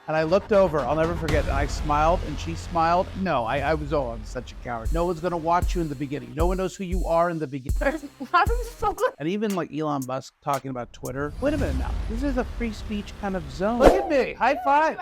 And I looked over, I'll never forget, and I smiled and she smiled. No, I'm such a coward. No one's gonna watch you in the beginning. No one knows who you are in the beginning. And even like Elon Musk talking about Twitter. Wait a minute now. This is a free speech kind of zone. Look at me, high five.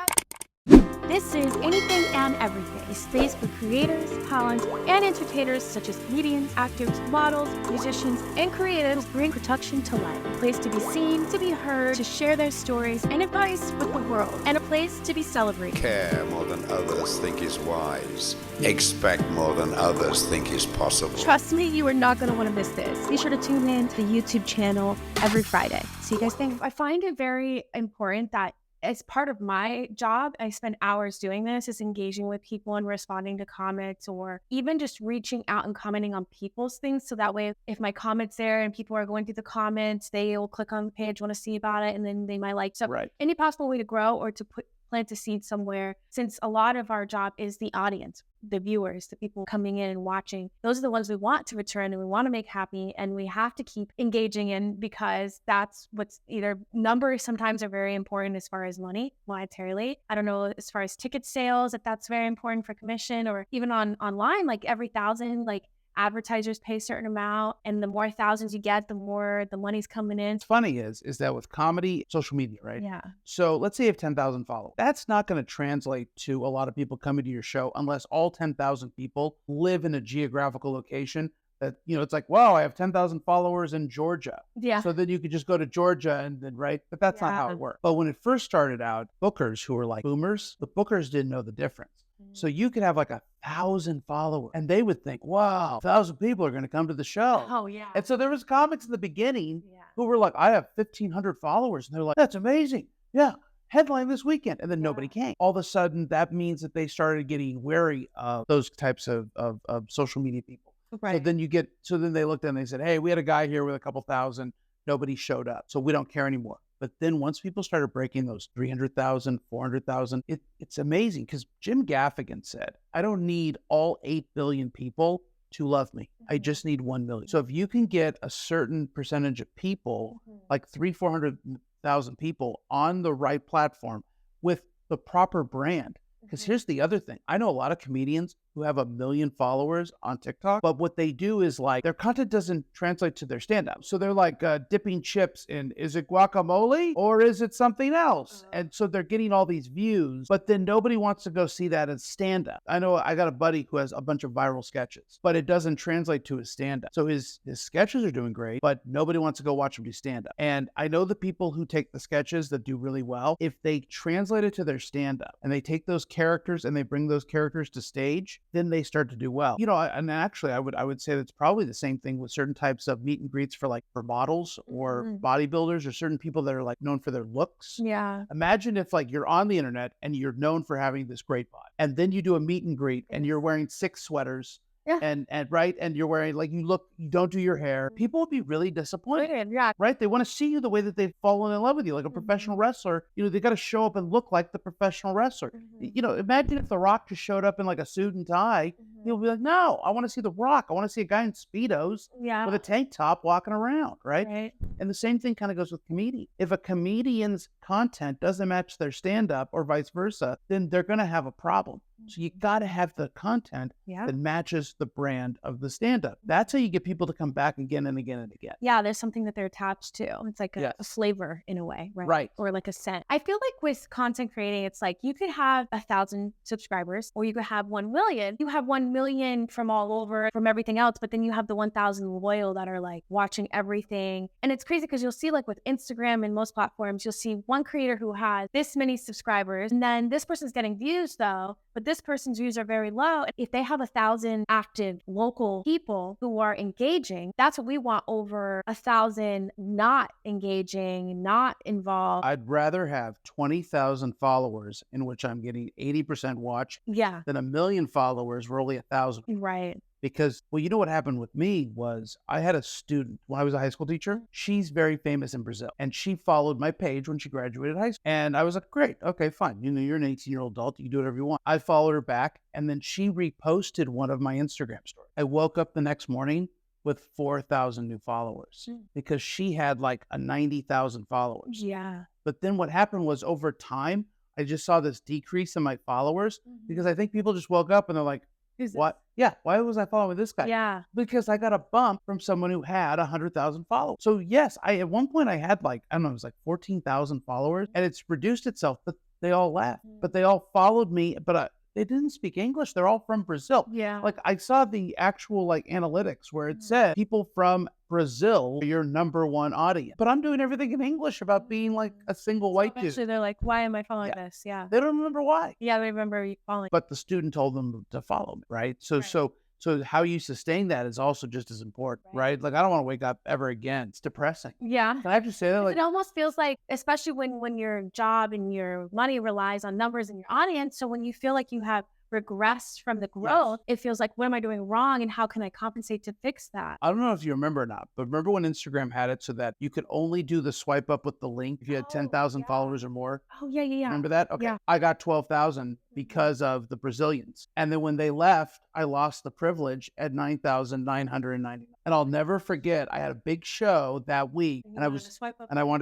This is Anything and Everything, a space for creators, talent, and entertainers such as comedians, actors, models, musicians, and creatives who bring production to life. A place to be seen, to be heard, to share their stories and advice with the world, and a place to be celebrated. Care more than others think is wise. Expect more than others think is possible. Trust me, you are not going to want to miss this. Be sure to tune in to the YouTube channel every Friday. See you guys then. I find it very important that as part of my job, I spend hours doing this, is engaging with people and responding to comments, or even just reaching out and commenting on people's things. So that way, if my comment's there and people are going through the comments, they will click on the page, want to see about it, and then they might like. So any possible way to grow or to plant a seed somewhere, since a lot of our job is the audience, the viewers, the people coming in and watching. Those are the ones we want to return and we want to make happy, and we have to keep engaging in, because that's what's either numbers sometimes are very important as far as money, monetarily. I don't know, as far as ticket sales, if that's very important for commission, or even online, like every 1,000, like advertisers pay a certain amount, and the more thousands you get, the more the money's coming in. What's funny is that with comedy, social media, right? Yeah. So let's say you have 10,000 followers. That's not going to translate to a lot of people coming to your show unless all 10,000 people live in a geographical location that, it's like, wow, I have 10,000 followers in Georgia. Yeah. So then you could just go to Georgia and then, right? But that's not how it works. But when it first started out, bookers who were like boomers, the bookers didn't know the difference. So you could have like 1,000 followers and they would think, wow, 1,000 people are going to come to the show. Oh, yeah. And so there was comics in the beginning who were like, I have 1,500 followers. And they're like, that's amazing. Yeah. Headline this weekend. And then nobody came. All of a sudden, that means that they started getting wary of those types of social media people. Right. So then they looked and they said, hey, we had a guy here with a couple thousand. Nobody showed up. So we don't care anymore. But then once people started breaking those 300,000, 400,000, it's amazing, because Jim Gaffigan said, I don't need all 8 billion people to love me. I just need 1 million. So if you can get a certain percentage of people, like 400,000 people on the right platform with the proper brand, because here's the other thing. I know a lot of comedians who have 1 million followers on TikTok, but what they do is like their content doesn't translate to their stand-up. So they're like dipping chips in, is it guacamole or is it something else? And so they're getting all these views, but then nobody wants to go see that as stand-up. I know I got a buddy who has a bunch of viral sketches, but it doesn't translate to his stand-up. So his sketches are doing great, but nobody wants to go watch him do stand-up. And I know the people who take the sketches that do really well, if they translate it to their stand-up and they take those characters and they bring those characters to stage, then they start to do well. And actually I would say that's probably the same thing with certain types of meet and greets for models or bodybuilders or certain people that are like known for their looks. Yeah. Imagine if like you're on the internet and you're known for having this great body, and then you do a meet and greet and you're wearing 6 sweaters. Yeah. And you're wearing you don't do your hair. People would be really disappointed. Yeah. Right? They want to see you the way that they've fallen in love with you, like a professional wrestler. They got to show up and look like the professional wrestler. Imagine if The Rock just showed up in like a suit and tie. You'll be like, no, I want to see The Rock. I want to see a guy in Speedos with a tank top walking around, right? And the same thing kind of goes with comedians. If a comedian's content doesn't match their stand-up or vice versa, then they're going to have a problem. So you got to have the content that matches the brand of the stand-up. That's how you get people to come back again and again and again. Yeah, there's something that they're attached to. It's like a flavor in a way, right? Right. Or like a scent. I feel like with content creating, it's like you could have 1,000 subscribers, or you could have 1 million. You have 1 million from all over, from everything else, but then you have the 1,000 loyal that are like watching everything. And it's crazy because you'll see like with Instagram and most platforms, you'll see one creator who has this many subscribers, and then this person's getting views though, but this person's views are very low. If they have 1,000 active local people who are engaging, that's what we want over 1,000 not engaging, not involved. I'd rather have 20,000 followers in which I'm getting 80% watch than 1 million followers where only 1,000. Right. Because, well, you know what happened with me was I had a student when I was a high school teacher. She's very famous in Brazil, and she followed my page when she graduated high school. And I was like, great, okay, fine. You're an 18-year-old adult. You can do whatever you want. I followed her back, and then she reposted one of my Instagram stories. I woke up the next morning with 4,000 new followers because she had like a 90,000 followers. Yeah. But then what happened was over time, I just saw this decrease in my followers because I think people just woke up and they're like, what? Yeah. Why was I following this guy? Yeah. Because I got a bump from someone who had 100,000 followers. So yes, at one point I had like, I don't know, it was like 14,000 followers and it's reduced itself, but they all left, but they all followed me, but they didn't speak English. They're all from Brazil. Yeah. Like I saw the actual like analytics where it said people from Brazil are your number one audience. But I'm doing everything in English about being like a single white dude. Eventually they're like, why am I following this? Yeah. They don't remember why. Yeah, they remember you following. But the student told them to follow me, right? So how you sustain that is also just as important, right? Like I don't want to wake up ever again. It's depressing. Yeah. Can I just say that? Like it almost feels like, especially when your job and your money relies on numbers in your audience. So when you feel like you have regressed from the growth, it feels like, what am I doing wrong? And how can I compensate to fix that? I don't know if you remember or not, but remember when Instagram had it so that you could only do the swipe up with the link if you had 10,000 followers or more? Oh, yeah. Remember that? Okay. Yeah. I got 12,000 because of the Brazilians. And then when they left, I lost the privilege at 9,999. And I'll never forget, I had a big show that week and I wanted to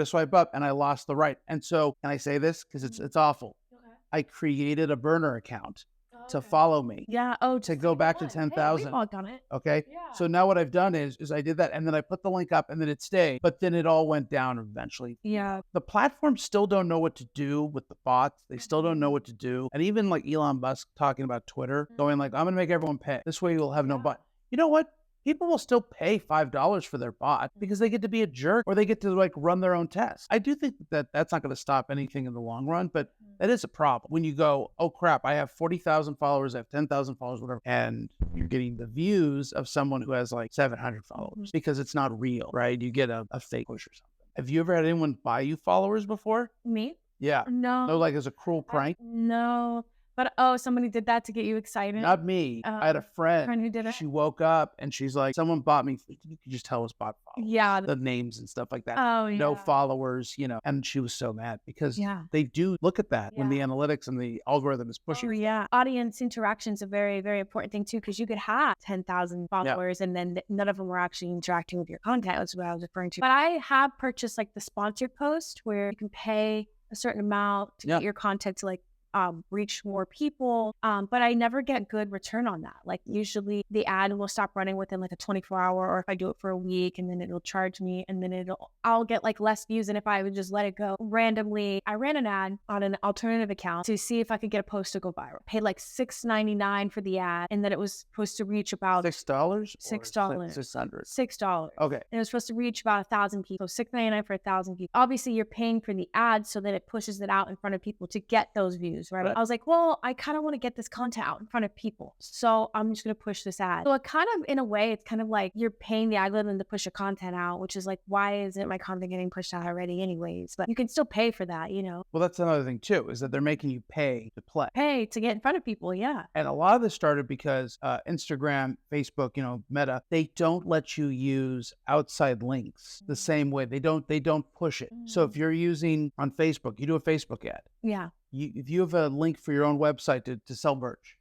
swipe up and I lost the right. And so, can I say this? Because it's awful. Okay. I created a burner account to follow me. Yeah. Oh, to go back to 10,000. Hey, on it. Okay. Yeah. So now what I've done is I did that and then I put the link up and then it stayed, but then it all went down eventually. Yeah. The platforms still don't know what to do with the bots. They still don't know what to do. And even like Elon Musk talking about Twitter, going like, I'm going to make everyone pay. This way you'll have no bot. You know what? People will still pay $5 for their bot because they get to be a jerk or they get to like run their own tests. I do think that that's not going to stop anything in the long run, but that is a problem. When you go, oh crap, I have 40,000 followers, I have 10,000 followers, whatever, and you're getting the views of someone who has like 700 followers because it's not real, right? You get a fake push or something. Have you ever had anyone buy you followers before? Me? Yeah. No. No, like as a cruel prank? No. But somebody did that to get you excited? Not me. I had a friend who did it. She woke up and she's like, someone bought me. You could just tell us bot followers. Yeah. The names and stuff like that. Oh, yeah. No followers, And she was so mad because they do look at that when the analytics and the algorithm is pushing. Oh, yeah. Audience interaction is a very, very important thing too, because you could have 10,000 followers and then none of them were actually interacting with your content. That's what I was referring to. But I have purchased like the sponsored post where you can pay a certain amount to get your content to like reach more people. But I never get good return on that. Like usually the ad will stop running within like a 24-hour, or if I do it for a week and then it'll charge me and then I'll get like less views than if I would just let it go. Randomly, I ran an ad on an alternative account to see if I could get a post to go viral. Paid like $6.99 for the ad, and then it was supposed to reach about $6? $6. $600. $6. Okay. And it was supposed to reach about 1,000 people. So $6.99 for 1,000 people. Obviously, you're paying for the ad so that it pushes it out in front of people to get those views. Right? I was like, well, I kind of want to get this content out in front of people. So I'm just going to push this ad. So it kind of, in a way, it's kind of like you're paying the algorithm to push your content out, which is like, why isn't my content getting pushed out already anyways? But you can still pay for that, Well, that's another thing too, is that they're making you pay to play. Pay to get in front of people, yeah. And a lot of this started because Instagram, Facebook, Meta, they don't let you use outside links the same way. They don't push it. So if you're using on Facebook, you do a Facebook ad. Yeah. If you have a link for your own website to sell merch,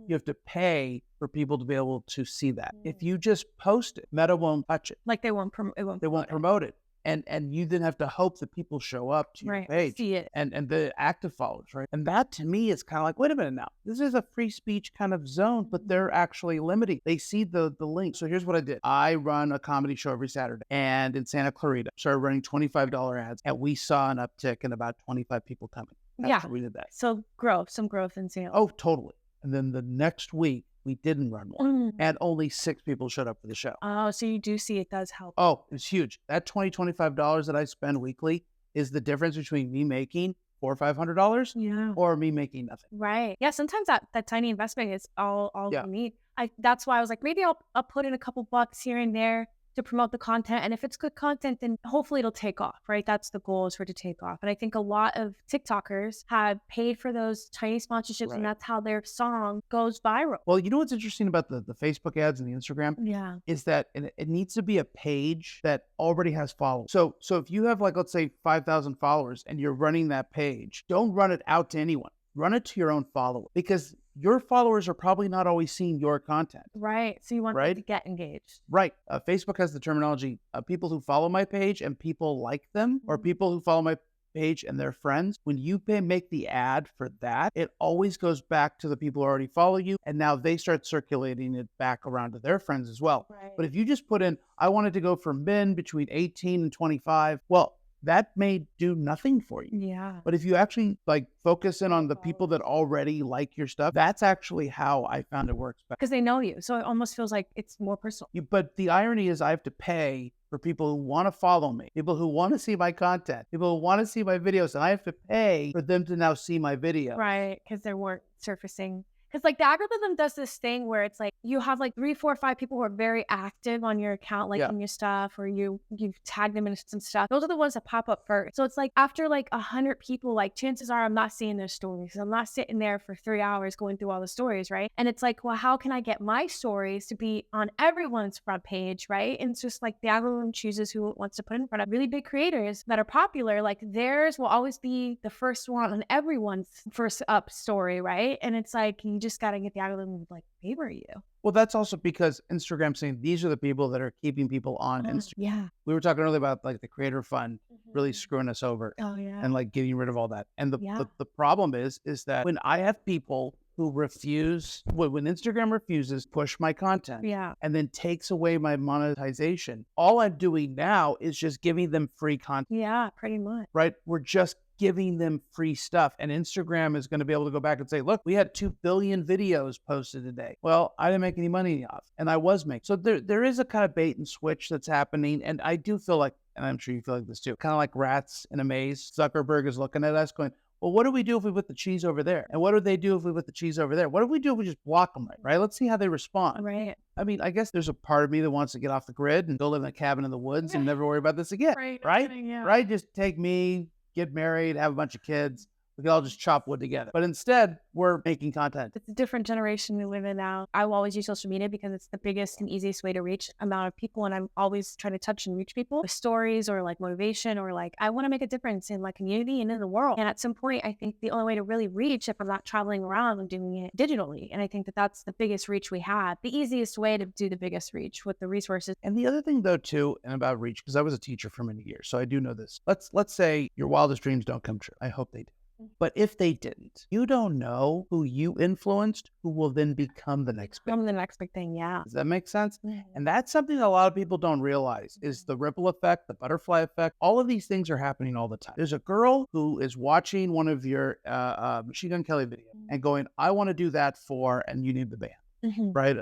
you have to pay for people to be able to see that. If you just post it, Meta won't touch it. Like they won't promote it. And you then have to hope that people show up to your page see it. And the active followers, right? And that to me is kind of like, wait a minute now, this is a free speech kind of zone, but they're actually limiting. They see the link. So here's what I did. I run a comedy show every Saturday, and in Santa Clarita, started running $25 ads, and we saw an uptick in about 25 people coming. That's how we did that. So some growth in sales. Oh, totally. And then the next week, we didn't run one, and only 6 people showed up for the show. Oh, so you do see it does help. Oh, it's huge. That $25 that I spend weekly is the difference between me making $400 or $500 or me making nothing. Right. Yeah. Sometimes that tiny investment is all you need. That's why I was like, maybe I'll put in a couple bucks here and there to promote the content. And if it's good content, then hopefully it'll take off, right? That's the goal, is for it to take off. And I think a lot of TikTokers have paid for those tiny sponsorships, and that's how their song goes viral. Well, you know what's interesting about the Facebook ads and the Instagram? Yeah. Is that it needs to be a page that already has followers. So if you have like, let's say 5,000 followers and you're running that page, don't run it out to anyone. Run it to your own followers, because your followers are probably not always seeing your content. Right. So you want them to get engaged. Right. Facebook has the terminology, people who follow my page and people like them, or people who follow my page and their friends, when you make the ad for that, it always goes back to the people who already follow you. And now they start circulating it back around to their friends as well. Right. But if you just put in, I wanted to go for men between 18 and 25, well, that may do nothing for you. Yeah. But if you actually like focus in on the people that already like your stuff, that's actually how I found it works best. Because they know you. So it almost feels like it's more personal. But the irony is I have to pay for people who want to follow me, people who want to see my content, people who want to see my videos, and I have to pay for them to now see my video. Right. Because they weren't surfacing. Because like the algorithm does this thing where it's like you have like 3, 4, 5 people who are very active on your account, liking your stuff, or you've tagged them in some stuff. Those are the ones that pop up first. So it's like after like 100 people, like chances are I'm not seeing their stories. I'm not sitting there for 3 hours going through all the stories, right? And it's like, well, how can I get my stories to be on everyone's front page, right? And it's just like the algorithm chooses who it wants to put in front of. Really big creators that are popular, like theirs will always be the first one on everyone's first up story, right? And it's like you just got to get the algorithm to like favor you. Well, that's also because Instagram's saying these are the people that are keeping people on Instagram. Yeah. We were talking earlier about like the creator fund really screwing us over Oh yeah. and like getting rid of all that. And the problem is that when I have people who refuse, when Instagram refuses push my content and then takes away my monetization, all I'm doing now is just giving them free content. Yeah, pretty much. Right? We're just giving them free stuff. And Instagram is going to be able to go back and say, look, we had 2 billion videos posted today. Well, I didn't make any money off, and I was making. So there is a kind of bait and switch that's happening. And I do feel like, and I'm sure you feel like this too, kind of like rats in a maze. Zuckerberg is looking at us going, well, what do we do if we put the cheese over there? And what do they do if we put the cheese over there? What do we do if we just block them, right? Let's see how they respond. Right. I mean, I guess there's a part of me that wants to get off the grid and go live in a cabin in the woods and never worry about this again. Right? Just take me, get married, have a bunch of kids. We can all just chop wood together. But instead, we're making content. It's a different generation we live in now. I will always use social media because it's the biggest and easiest way to reach amount of people. And I'm always trying to touch and reach people with stories or like motivation or like, I want to make a difference in my community and in the world. And at some point, I think the only way to really reach, if I'm not traveling around, I'm doing it digitally. And I think that that's the biggest reach we have, the easiest way to do the biggest reach with the resources. And the other thing though, too, and about reach, because I was a teacher for many years, so I do know this. Let's say your wildest dreams don't come true. I hope they do. But if they didn't, you don't know who you influenced, who will then become the next big thing. The next big thing, yeah. Does that make sense? And that's something that a lot of people don't realize is the ripple effect, the butterfly effect. All of these things are happening all the time. There's a girl who is watching one of your Machine Gun Kelly videos and going, I want to do that for, and you need the band. Right?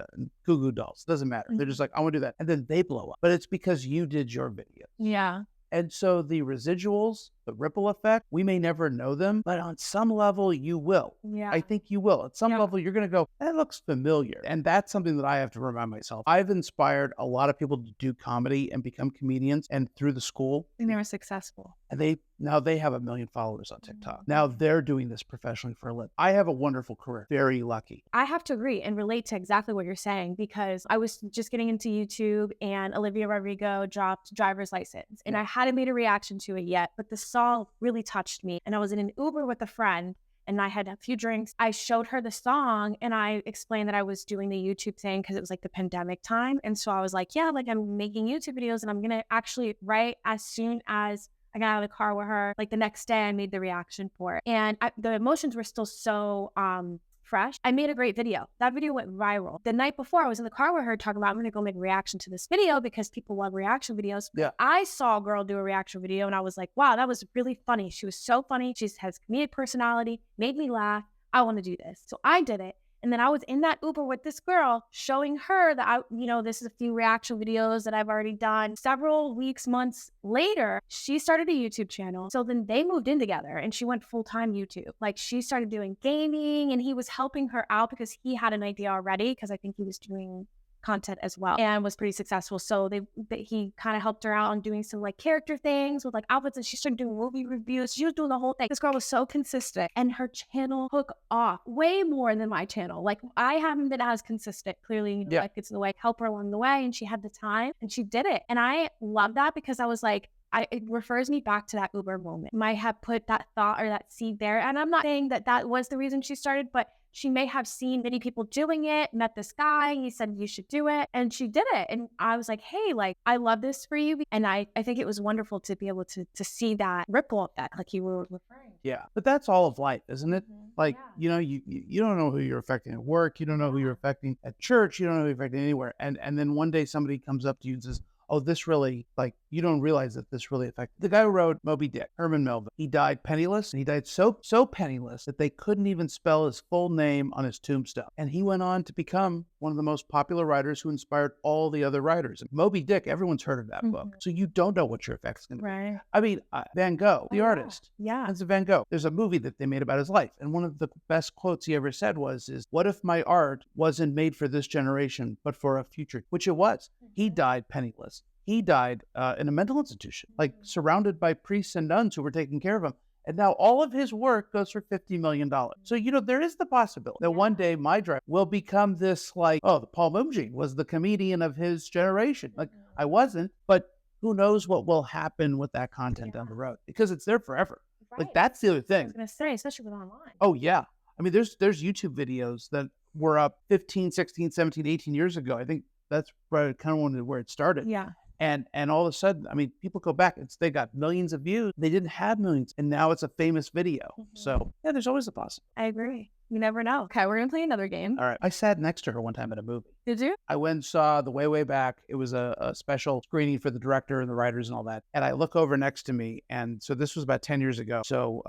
Goo Goo Dolls. Doesn't matter. They're just like, I want to do that. And then they blow up. But it's because you did your video. Yeah. And so the residuals, the ripple effect, we may never know them, but on some level you will. Yeah. I think you will. At some level you're going to go, that looks familiar. And that's something that I have to remind myself. I've inspired a lot of people to do comedy and become comedians, and through the school. And they were successful. And now they have 1 million followers on TikTok. Now they're doing this professionally for a living. I have a wonderful career. Very lucky. I have to agree and relate to exactly what you're saying, because I was just getting into YouTube and Olivia Rodrigo dropped Driver's License. And I hadn't made a reaction to it yet, but the song really touched me. And I was in an Uber with a friend and I had a few drinks. I showed her the song and I explained that I was doing the YouTube thing because it was like the pandemic time. And so I was like, yeah, like I'm making YouTube videos and I'm going to actually, right as soon as I got out of the car with her, like the next day I made the reaction for it. And the emotions were still so fresh. I made a great video. That video went viral. The night before I was in the car with her talking about, I'm going to go make a reaction to this video because people love reaction videos. Yeah. I saw a girl do a reaction video and I was like, wow, that was really funny. She was so funny. She has comedic personality, made me laugh. I want to do this. So I did it. And then I was in that Uber with this girl showing her that this is a few reaction videos that I've already done. Several weeks, months later, she started a YouTube channel. So then they moved in together and she went full-time YouTube. Like she started doing gaming and he was helping her out because he had an idea already, because I think he was doing content as well and was pretty successful. So he kind of helped her out on doing some like character things with like outfits, and she started doing movie reviews. She was doing the whole thing. This girl was so consistent and her channel took off way more than my channel. Like I haven't been as consistent. Clearly, life gets in the way. Help her along the way, and she had the time and she did it. And I love that because I was like, it refers me back to that Uber moment. Might have put that thought or that seed there. And I'm not saying that that was the reason she started, but she may have seen many people doing it, met this guy, he said, you should do it. And she did it. And I was like, hey, like, I love this for you. And I think it was wonderful to be able to see that ripple effect, like you were referring to. Yeah. But that's all of life, isn't it? Like, Yeah. you know, you don't know who you're affecting at work. You don't know who you're affecting at church. You don't know who you're affecting anywhere. And then one day somebody comes up to you and says, oh, this really, like, you don't realize that this really affected. The guy who wrote Moby Dick, Herman Melville, he died penniless, and he died so penniless that they couldn't even spell his full name on his tombstone. And he went on to become one of the most popular writers who inspired all the other writers. And Moby Dick, everyone's heard of that book. So you don't know what your effect's going to be. Right. I mean, Van Gogh, the artist. Yeah. Vincent Van Gogh. There's a movie that they made about his life. And one of the best quotes he ever said was, what if my art wasn't made for this generation, but for a future, which it was. He died penniless. He died in a mental institution, like surrounded by priests and nuns who were taking care of him. And now all of his work goes for $50 million. So, you know, there is the possibility that one day my drive will become this like, oh, the Paul Mumjin was the comedian of his generation. Like I wasn't, but who knows what will happen with that content down the road because it's there forever. Right. Like that's the other I thing. was going to say, especially with online. Oh, yeah. I mean, there's YouTube videos that were up 15, 16, 17, 18 years ago. I think that's right, kind of where it started. Yeah. And all of a sudden, I mean, people go back, they got millions of views. They didn't have millions. And now it's a famous video. So yeah, there's always a possibility. I agree. You never know. Okay, we're going to play another game. All right. I sat next to her one time at a movie. Did you? I went and saw The Way Back. It was a special screening for the director and the writers and all that. And I look over next to me. And so this was about 10 years ago. So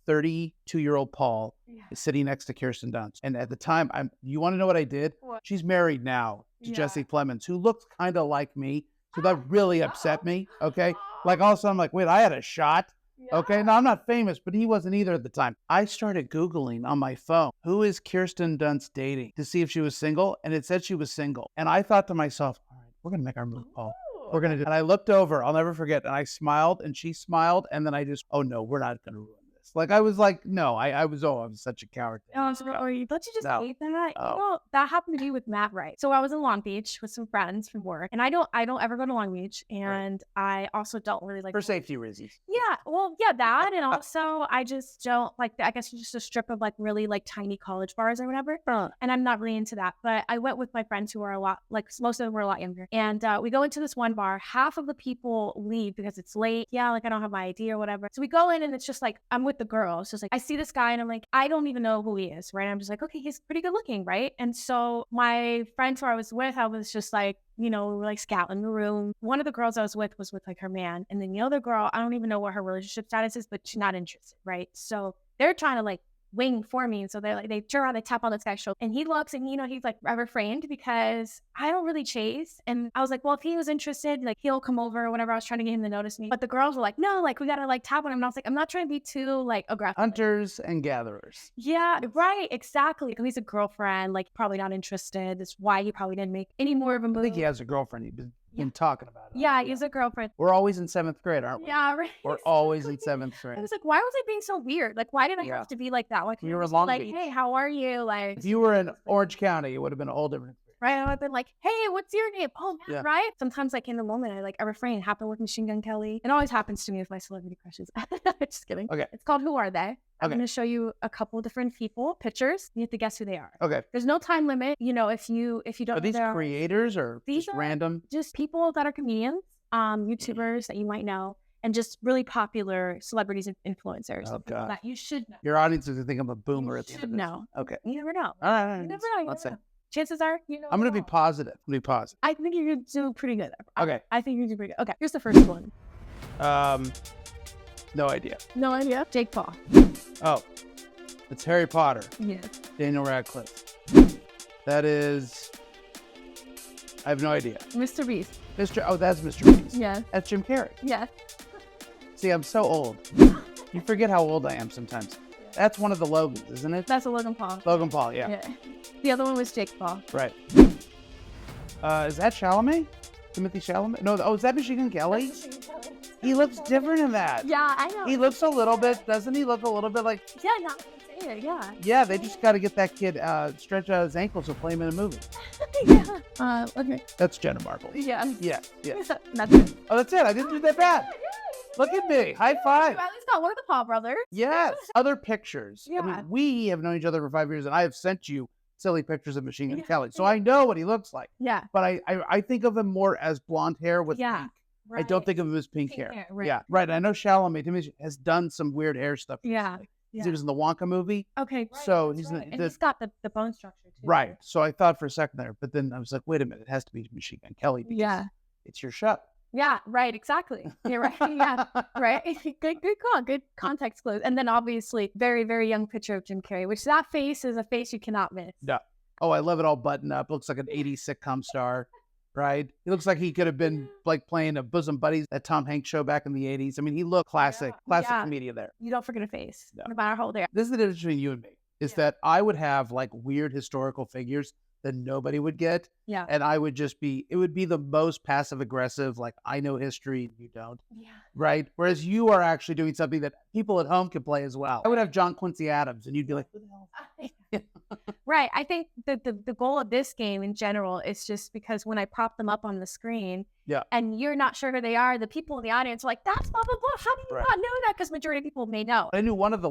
32-year-old Paul is sitting next to Kirsten Dunst. And at the time, you want to know what I did? What? She's married now to Jesse Plemons, who looks kind of like me. So that really upset me. Okay. Like all of a sudden I'm like, wait, I had a shot. Okay. Now I'm not famous, but he wasn't either at the time. I started Googling on my phone, who is Kirsten Dunst dating to see if she was single. And it said she was single. And I thought to myself, all right, we're going to make our move, Paul. We're going to do it. And I looked over, I'll never forget. And I smiled and she smiled. And then I just, oh no, we're not going to ruin this. Like I was like, no, I was such a coward. Oh, so, don't you just hate that? Oh. Well, that happened to me with Matt Wright. So I was in Long Beach with some friends from work, and I don't ever go to Long Beach, and I also don't really like For safety reasons. Yeah, well, yeah, that, and also I just don't like. I guess it's just a strip of like really like tiny college bars or whatever, and I'm not really into that. But I went with my friends who are a lot like most of them were a lot younger, and we go into this one bar. Half of the people leave because it's late. Yeah, like I don't have my ID or whatever. So we go in, and it's just like I'm with the girls. So it's like I see this guy, and I'm like I don't even know who he is, right? I'm just like, okay, he's pretty good looking, right? And so my friend who I was with, I was just like, you know, we were like scouting the room. One of the girls I was with like her man. And then the other girl, I don't even know what her relationship status is, but she's not interested, right? So they're trying to like wing for me. And so they turn around, they tap on this guy's shoulder, and he looks, and you know, he's like, I refrained because I don't really chase. And I was like, well, if he was interested, like he'll come over or whatever. I was trying to get him to notice me. But the girls were like, no, like we gotta like tap on him. And I was like, I'm not trying to be too like aggressive. Hunters and gatherers. Yeah, right, exactly. He's a girlfriend, like probably not interested. That's why he probably didn't make any more of a move. I think he has a girlfriend. He's been talking about it. Yeah, he's a girlfriend. We're always in 7th grade, aren't we? Yeah, right. We're always in 7th grade. I was like, why was I being so weird? Like, why did I have to be like that? Why couldn't You were I just Long be like, Beach. hey, how are you? Like, If you were in Orange County, it would have been a whole different. right? I would have been like, hey, what's your name? Oh, Matt, Yeah. right? Sometimes, like in the moment, I refrain. It happened with Machine Gun Kelly. It always happens to me with my celebrity crushes. Just kidding. Okay. It's called Who Are They? I'm Okay. going to show you a couple different people, pictures. You have to guess who they are. Okay. There's no time limit. You know, if you don't Are know these their- creators or These just are- random? just people that are comedians, YouTubers that you might know, and just really popular celebrities and influencers. Oh, people God. that you should know. Your audience is going to think I'm a boomer You at the end should of this. know. Okay. You never know. All right. You never know. You Let's never see. know. Chances are, you know. I'm going to be all. positive. I think you're going to do pretty good. Okay. I think you're going to do pretty good. Okay, here's the first one. No idea. No idea. Jake Paul. Oh, it's Harry Potter. Yeah. Daniel Radcliffe. That is, I have no idea. Mr. Beast. That's Mr. Beast. Yeah. That's Jim Carrey. Yeah. See, I'm so old. You forget how old I am sometimes. That's one of the Logans, isn't it? That's a Logan Paul. Logan Paul, yeah. The other one was Jake Paul. Right. Is that Chalamet? Timothy Chalamet? No, is that Machine Gun Kelly? He looks different in that. Yeah, I know. He looks a little bit, doesn't he look a little bit like... Yeah, not say it, yeah. Yeah, they just got to get that kid stretch out his ankles to play him in a movie. Yeah. Okay. That's Jenna Marbles. Yeah. Yeah, yeah. That's it. Oh, that's it. I didn't do that bad. Look at me. High You five. at least got one of the Paul brothers. Yes. Other pictures. I Yeah. mean, we have known each other for 5 years, and I have sent you silly pictures of Machine Gun Yeah. Kelly. So I know what he looks like. Yeah. But I think of him more as blonde hair with Yeah. pink. I don't think of him as pink, Pink hair. hair, right. Yeah, right. I know Chalamet has done some weird hair stuff. Yeah. recently. Yeah. He was in the Wonka movie. Okay. So that's he's right. the- And the- he's got the bone structure too. Right. So I thought for a second there, but then I was like, wait a minute, it has to be Machine Gun Kelly because Yeah. it's your show. Yeah. Right. Exactly. You're right. Yeah. Right. Good call. Good context clues. And then obviously very, very young picture of Jim Carrey, which that face is a face you cannot miss. No. Oh, I love it all buttoned up. Looks like an 80s sitcom star, right? He looks like he could have been like playing a bosom buddies at Tom Hanks show back in the 80s. I mean, he looked classic Yeah. comedian there. You don't forget a face, No. no matter how old they are. This is the difference between you and me, is that I would have like weird historical figures that nobody would get. Yeah. And I would just be, it would be the most passive aggressive, like I know history and you don't, Yeah. right? Whereas you are actually doing something that people at home can play as well. I would have John Quincy Adams and you'd be like, who the hell? Right. I think that the goal of this game in general is just because when I pop them up on the screen, Yeah. and you're not sure who they are, the people in the audience are like, that's blah blah blah. How do you Right. not know that? Because majority of people may know. I knew one of the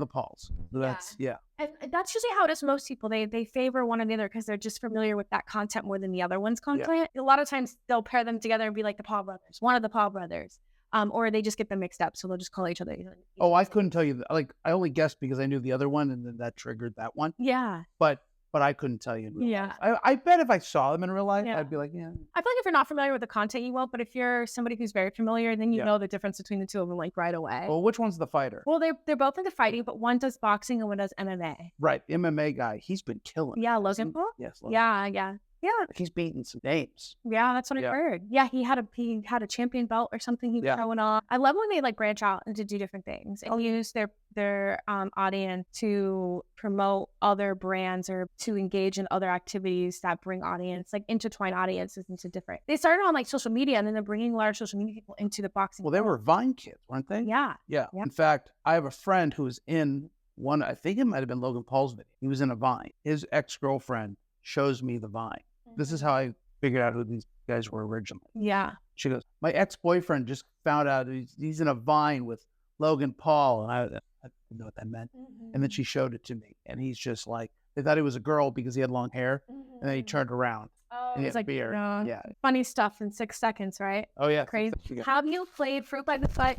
Pauls. That's, yeah. And that's usually how it is. Most people they favor one or the other because they're just familiar with that content more than the other one's content. A lot of times they'll pair them together and be like the Paul brothers, one of the Paul brothers, or they just get them mixed up, so they'll just call each other. Oh, I couldn't tell you that. Like, I only guessed because I knew the other one and then that triggered that one. Yeah. But I couldn't tell you in real Yeah. life. I bet if I saw them in real life, Yeah. I'd be like, yeah. I feel like if you're not familiar with the content, you won't. But if you're somebody who's very familiar, then you Yeah. know the difference between the two of them like right away. Well, which one's the fighter? Well, they're both into fighting, but one does boxing and one does MMA. Right, MMA guy. He's been killing it, Yeah, hasn't Logan he? Paul. Yes. Logan. Yeah. He's beating some names. Yeah, that's what Yeah. I heard. Yeah, he had a champion belt or something he was Yeah. showing off. I love when they like branch out and to do different things and use their audience to promote other brands or to engage in other activities that bring audience, like intertwine audiences into different. They started on like social media and then they're bringing large social media people into the boxing. Well, they were world. Vine kids, weren't they? Yeah. Yeah. Yeah. In fact, I have a friend who was in one, I think it might have been Logan Paul's video. He was in a Vine. His ex-girlfriend shows me the Vine. This is how I figured out who these guys were originally. Yeah. She goes, my ex-boyfriend just found out he's in a Vine with Logan Paul. And I didn't know what that meant. And then she showed it to me. And he's just like, they thought he was a girl because he had long hair. And then he turned around. Oh, and he it's had like a beard. Yeah. funny stuff in 6 seconds, right? Oh, yeah. Crazy. Yeah. Have you played Fruit by the Foot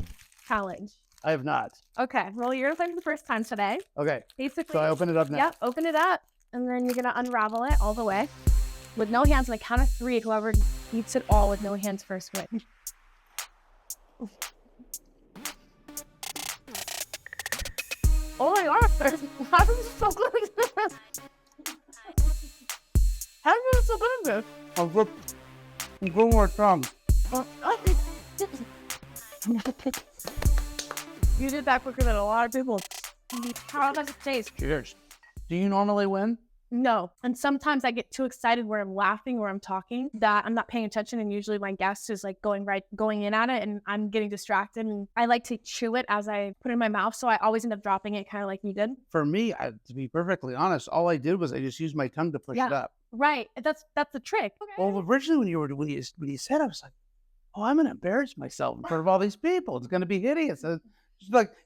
challenge? I have not. Okay, well, you're playing for the first time today. Okay. Basically, So I open it up now. Yep, open it up, and then you're gonna unravel it all the way with no hands. On the count of 3, whoever eats it all with no hands first wins. Oh my gosh, how is it so good? How is it so good? I'll go one more time. You did that quicker than a lot of people. How does it taste? Cheers. Do you normally win? No. And sometimes I get too excited where I'm laughing or I'm talking that I'm not paying attention. And usually my guest is like going in at it and I'm getting distracted. And I like to chew it as I put it in my mouth. So I always end up dropping it kind of like you did. For me, to be perfectly honest, all I did was I just used my tongue to push it up. Right. That's the trick. Okay. Well, originally when you said, I was like, oh, I'm going to embarrass myself in front of all these people. It's going to be hideous. It's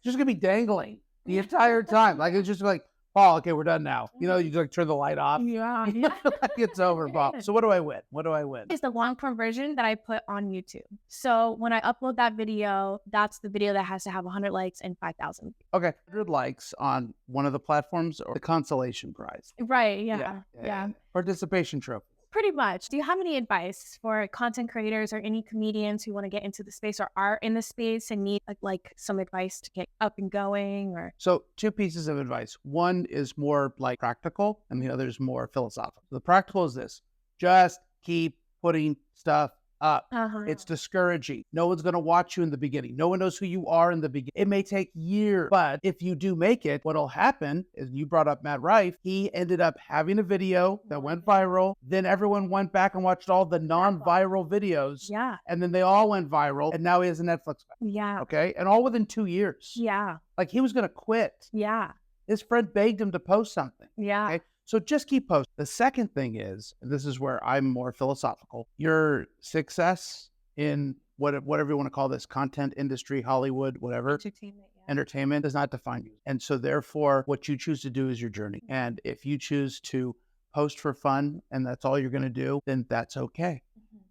just going to be dangling the entire time. Like, it's just like, Paul, okay, we're done now. You know, you just like turn the light off. Yeah. Like it's over, Paul. So what do I win? What do I win? It's the long form version that I put on YouTube. So when I upload that video, that's the video that has to have 100 likes and 5,000. Okay, 100 likes on one of the platforms or the consolation prize. Right. Yeah. Participation trophy. Pretty much. Do you have any advice for content creators or any comedians who want to get into the space or are in the space and need like some advice to get up and going? Or So 2 pieces of advice. One is more like practical and the other is more philosophical. The practical is this: just keep putting stuff up. It's discouraging. No one's going to watch you in the beginning. No one knows who you are in the beginning. It may take years, but if you do make it, what'll happen is, you brought up Matt Rife. He ended up having a video that went viral. Then everyone went back and watched all the non-viral videos. Yeah. And then they all went viral. And now he has a Netflix special. Yeah. Okay. And all within 2 years. Yeah. Like, he was going to quit. Yeah. His friend begged him to post something. Yeah. Okay. So just keep posting. The second thing is, and this is where I'm more philosophical, your success in whatever you want to call this, content industry, Hollywood, whatever. Entertainment. Yeah. Entertainment does not define you. And so therefore, what you choose to do is your journey. And if you choose to post for fun and that's all you're going to do, then that's okay.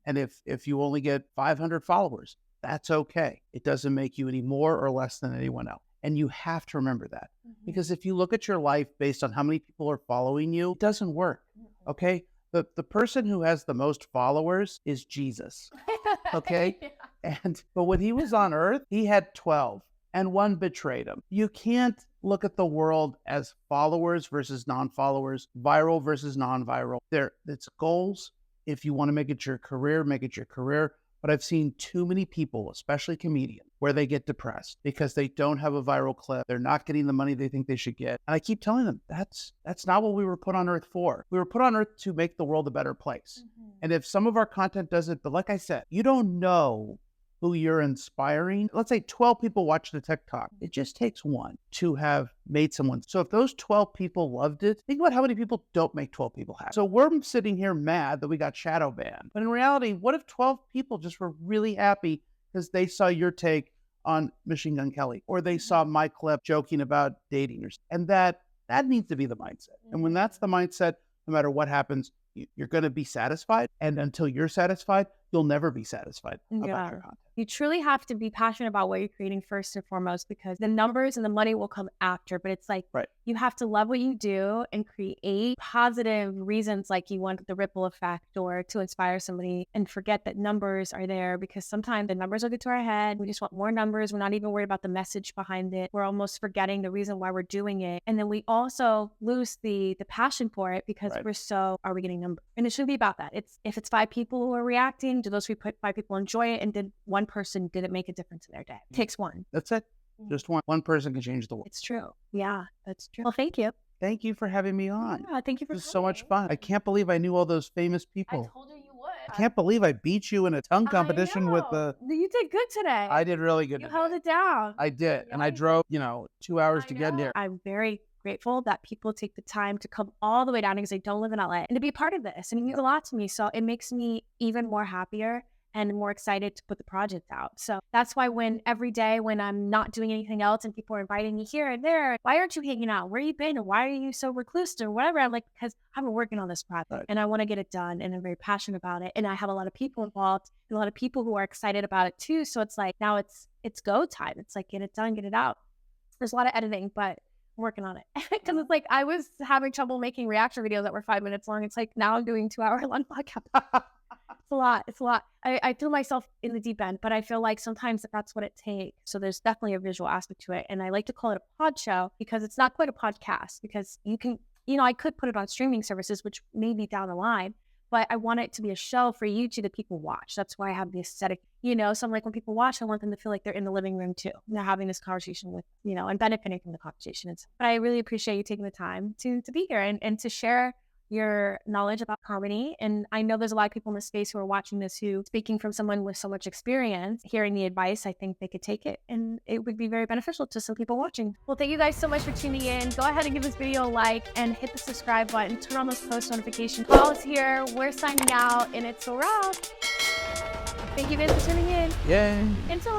And if you only get 500 followers, that's okay. It doesn't make you any more or less than anyone else. And you have to remember that. Because if you look at your life based on how many people are following you, it doesn't work. Okay? The person who has the most followers is Jesus. Okay? But when he was on earth, he had 12 and one betrayed him. You can't look at the world as followers versus non-followers, viral versus non-viral. It's goals. If you want to make it your career, make it your career. But I've seen too many people, especially comedians, where they get depressed because they don't have a viral clip. They're not getting the money they think they should get. And I keep telling them, that's not what we were put on earth for. We were put on earth to make the world a better place. And if some of our content does it, but like I said, you don't know who you're inspiring. Let's say 12 people watch the TikTok. It just takes one to have made someone. So if those 12 people loved it, think about how many people don't make 12 people happy. So we're sitting here mad that we got shadow banned. But in reality, what if 12 people just were really happy because they saw your take on Machine Gun Kelly, or they saw my clip joking about dating, and that needs to be the mindset. And when that's the mindset, no matter what happens, you're going to be satisfied. And until you're satisfied, you'll never be satisfied about your content. You truly have to be passionate about what you're creating first and foremost, because the numbers and the money will come after. But it's like, you have to love what you do and create positive reasons, like you want the ripple effect or to inspire somebody, and forget that numbers are there, because sometimes the numbers will get to our head. We just want more numbers. We're not even worried about the message behind it. We're almost forgetting the reason why we're doing it. And then we also lose the passion for it because are we getting numbers? And it should be about that. If it's 5 people who are reacting, do those 5 people enjoy it? And did one person, did it make a difference in their day? It takes one. That's it. Just one person can change the world. It's true. Yeah, that's true. Well, thank you. Thank you for having me on. Yeah, thank you for This is so much fun. I can't believe I knew all those famous people. I told you would. I can't believe I beat you in a tongue competition with the... You did good today. I did really good You today. held it down. I did. And I drove, 2 hours to get here. I'm very grateful that people take the time to come all the way down because they don't live in LA and to be a part of this. And it means a lot to me. So it makes me even more happier and more excited to put the project out. So that's why every day when I'm not doing anything else and people are inviting me here and there, why aren't you hanging out? Where you been? Or why are you so recluse or whatever? I'm like, because I've been working on this project and I want to get it done and I'm very passionate about it. And I have a lot of people involved and a lot of people who are excited about it too. So it's like, now it's go time. It's like, get it done, get it out. There's a lot of editing, but I'm working on it. Because it's like, I was having trouble making reaction videos that were 5 minutes long. It's like, now I'm doing 2-hour long podcasts. It's a lot. I threw myself in the deep end, but I feel like sometimes that's what it takes. So there's definitely a visual aspect to it. And I like to call it a pod show because it's not quite a podcast, because you can, I could put it on streaming services, which may be down the line, but I want it to be a show for YouTube that people watch. That's why I have the aesthetic, so I'm like, when people watch, I want them to feel like they're in the living room too. And they're having this conversation with, and benefiting from the conversation. But I really appreciate you taking the time to be here and to share your knowledge about comedy. And I know there's a lot of people in the space who are watching this who, speaking from someone with so much experience, hearing the advice, I think they could take it and it would be very beneficial to some people watching. Well, thank you guys so much for tuning in. Go ahead and give this video a like and hit the subscribe button. Turn on those post notifications. Paul's here. We're signing out and it's a wrap. Thank you guys for tuning in. Yay. Until